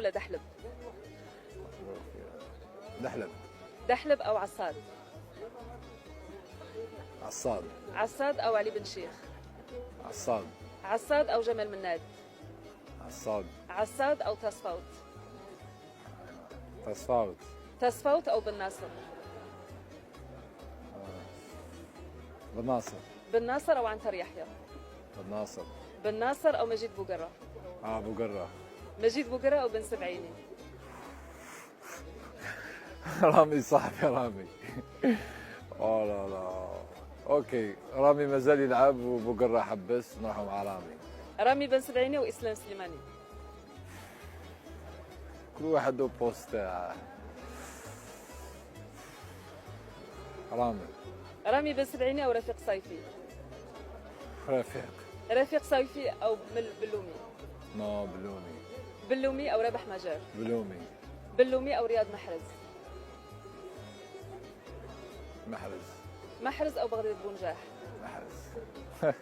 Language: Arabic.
ولا دحلب؟ دحلب. دحلب أو عصاد؟ عصاد. عصاد أو علي بن شيخ؟ عصاد. عصاد أو جمال مناد؟ عصاد. عصاد أو تصفوت؟ تصفاوت. تصفوت أو بن ناصر؟ بن ناصر. بن ناصر أو عنتر يحيى؟ بن ناصر. بن ناصر أو مجيد بوقرة؟ ابو قره. مجيد بوقرة أو بن سبعيني؟ رامي صاحبي رامي. لا لا. اوكي رامي ما زال يلعب وابو قره حبس، نروحوا مع رامي. رامي بن سبعيني وإسلام سليماني؟ كل واحد له بوست تاعه. رامي. رامي بن سبعيني أو رفيق صيفي؟ رفيق. رفيق صيفي أو بلومي؟ نو بلومي. بلومي أو رابح مجار؟ بلومي. بلومي أو رياض محرز؟ محرز. محرز أو بغداد بونجاح؟ محرز.